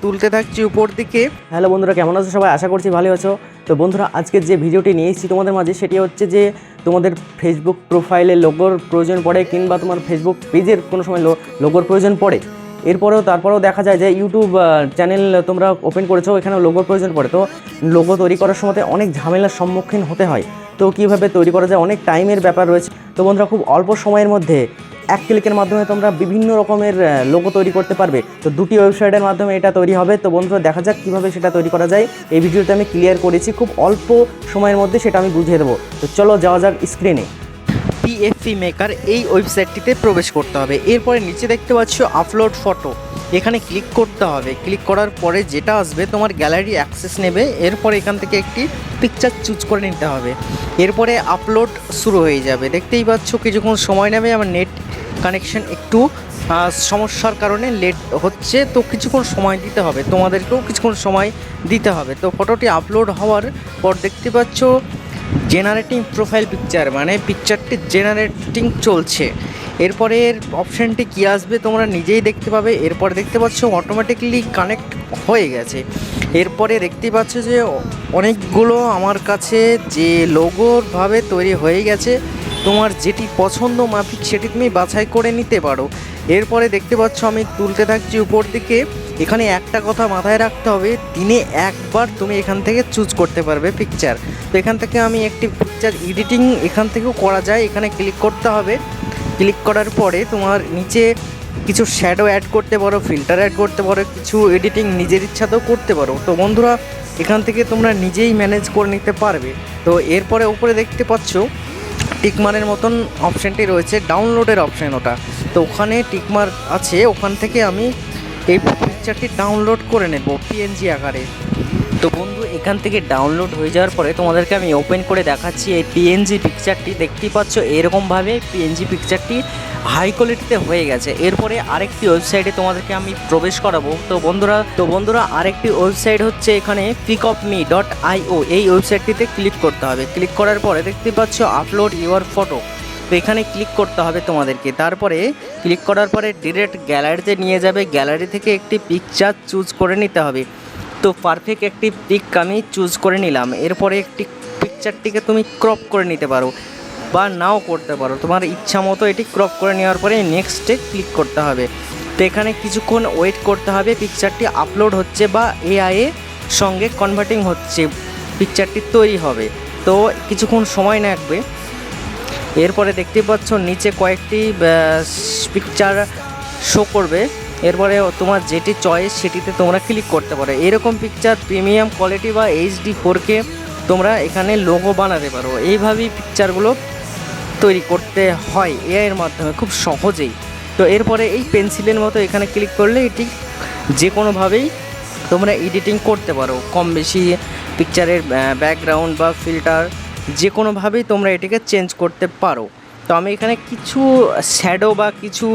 তুলতে থাকছি উপর দিকে। হ্যালো বন্ধুরা, কেমন আছো সবাই? আশা করছি ভালো আছো। তো বন্ধুরা, আজকে যে ভিডিওটি নিয়ে এসেছি তোমাদের মাঝে সেটি হচ্ছে যে তোমাদের ফেসবুক প্রোফাইলে লোগোর প্রয়োজন পড়ে কিংবা তোমার ফেসবুক পেজের কোনো সময় লোগোর প্রয়োজন পড়ে। তারপরেও দেখা যায় যে ইউটিউব চ্যানেল তোমরা ওপেন করেছো, এখানে লোগোর প্রয়োজন পড়ে। তো লোগো তৈরি করার সময় অনেক ঝামেলার সম্মুখীন হতে হয়। তো কীভাবে তৈরি করা যায়, অনেক টাইমের ব্যাপার রয়েছে। তো বন্ধুরা, খুব অল্প সময়ের মধ্যে এক ক্লিকের মাধ্যমে তোমরা বিভিন্ন রকমের লোগো তৈরি করতে পারবে। তো দুটি ওয়েবসাইটের মাধ্যমে এটা তৈরি হবে। তো বন্ধুরা, দেখা যাক কীভাবে সেটা তৈরি করা যায়। এই ভিডিওতে আমি ক্লিয়ার করেছি, খুব অল্প সময়ের মধ্যে সেটা আমি বুঝিয়ে দেবো। তো চলো যাওয়া যাক স্ক্রিনে। পিএফপি মেকার এই ওয়েবসাইটটিতে প্রবেশ করতে হবে। এরপরে নিচে দেখতে পাচ্ছ আপলোড ফটো, এখানে ক্লিক করতে হবে। ক্লিক করার পরে যেটা আসবে তোমার গ্যালারি অ্যাক্সেস নেবে। এরপরে এখান থেকে একটি পিকচার চুজ করে নিতে হবে। এরপরে আপলোড শুরু হয়ে যাবে। দেখতেই পাচ্ছ কিছুক্ষণ সময় নেবে। আমার নেট কানেকশন একটু সমস্যার কারণে লেট হচ্ছে, তো কিছুক্ষণ সময় দিতে হবে, তোমাদেরকেও কিছুক্ষণ সময় দিতে হবে। তো ফটোটি আপলোড হওয়ার পর দেখতে পাচ্ছ জেনারেটিং প্রোফাইল পিকচার, মানে পিকচারটি জেনারেটিং চলছে। এরপরে এর অপশানটি কী আসবে তোমরা নিজেই দেখতে পাবে। এরপরে দেখতে পাচ্ছ অটোমেটিক্যালি কানেক্ট হয়ে গেছে। এরপরে দেখতে পাচ্ছ যে অনেকগুলো আমার কাছে যে লোগোরভাবে তৈরি হয়ে গেছে। তোমার যেটি পছন্দ মাফিক সেটি তুমি বাছাই করে নিতে পারো। এরপরে দেখতে পাচ্ছ আমি তুলতে থাকছি উপর দিকে। এখানে একটা কথা মাথায় রাখতে হবে, দিনে একবার তুমি এখান থেকে চুজ করতে পারবে পিকচার। তো এখান থেকে আমি একটি পিকচার এডিটিং এখান থেকেও করা যায়। এখানে ক্লিক করতে হবে। ক্লিক করার পরে তোমার নিচে কিছু শ্যাডো অ্যাড করতে পারো, ফিল্টার অ্যাড করতে পারো, কিছু এডিটিং নিজের ইচ্ছাতেও করতে পারো। তো বন্ধুরা, এখান থেকে তোমরা নিজেই ম্যানেজ করে নিতে পারবে। তো এরপরে উপরে দেখতে পাচ্ছ টিকমারের মতন অপশানটি রয়েছে, ডাউনলোডের অপশান ওটা। তো ওখানে টিকমার আছে, ওখান থেকে আমি এই পিকচারটি ডাউনলোড করে নেব পিএনজি আকারে। তো বন্ধু, এখান থেকে ডাউনলোড হয়ে যাওয়ার পরে তোমাদেরকে আমি ওপেন করে দেখাচ্ছি এই পিএনজি পিকচারটি। দেখতেই পাচ্ছ এরকমভাবে পিএনজি পিকচারটি হাই কোয়ালিটিতে হয়ে গেছে। এরপরে আরেকটি ওয়েবসাইটে তোমাদেরকে আমি প্রবেশ করাবো। তো বন্ধুরা আরেকটি ওয়েবসাইট হচ্ছে এখানে pickupme.io, এই ওয়েবসাইটটিতে ক্লিক করতে হবে। ক্লিক করার পরে দেখতে পাচ্ছ আপলোড ইউর ফটো, তো এখানে ক্লিক করতে হবে তোমাদেরকে। তারপরে ক্লিক করার পরে ডিরেক্ট গ্যালারিতে নিয়ে যাবে। গ্যালারি থেকে একটি পিকচার চুজ করে নিতে হবে। তো পারফেক্ট একটি পিক আমি চুজ করে নিলাম। এরপরে একটি পিকচারটিকে তুমি ক্রপ করে নিতে পারো বা নাও করতে পারো, তোমার ইচ্ছা মতো এটি ক্রপ করে নেওয়ার পরে নেক্সটে ক্লিক করতে হবে। তো এখানে কিছুক্ষণ ওয়েট করতে হবে। পিকচারটি আপলোড হচ্ছে বা এআই সঙ্গে কনভার্টিং হচ্ছে, পিকচারটি তৈরি হবে। তো কিছুক্ষণ সময় লাগবে। এরপরে দেখতে পাচ্ছ নিচে কয়েকটি পিকচার শো করবে। এরপরে তোমার যেটি চয়েস সেটিতে তোমরা ক্লিক করতে পারো। এরকম পিকচার প্রিমিয়াম কোয়ালিটি বা HD 4K তোমরা এখানে লোগো বানাতে পারো। এইভাবেই পিকচারগুলো তৈরি করতে হয় এআইয়ের মাধ্যমে খুব সহজেই। তো এরপরে এই পেন্সিলের মতো এখানে ক্লিক করলে এটি যে কোনোভাবেই তোমরা এডিটিং করতে পারো। কম বেশি পিকচারের ব্যাকগ্রাউন্ড বা ফিল্টার যে কোনোভাবেই তোমরা এটিকে চেঞ্জ করতে পারো। তো আমি এখানে কিছু শ্যাডো বা কিছু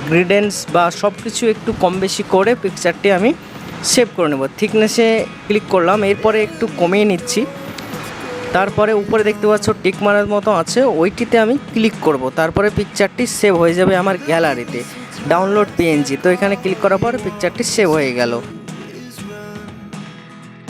গ্রেডেন্স বা সব কিছু একটু কম বেশি করে পিকচারটি আমি সেভ করে নেব। থিকনেসে ক্লিক করলাম, এরপরে একটু কমিয়ে নিচ্ছি। তারপরে উপরে দেখতে পাচ্ছ টিক মারার মতো আছে, ওইটিতে আমি ক্লিক করব। তারপরে পিকচারটি সেভ হয়ে যাবে আমার গ্যালারিতে, ডাউনলোড পিএনজি। তো এখানে ক্লিক করার পর পিকচারটি সেভ হয়ে গেল।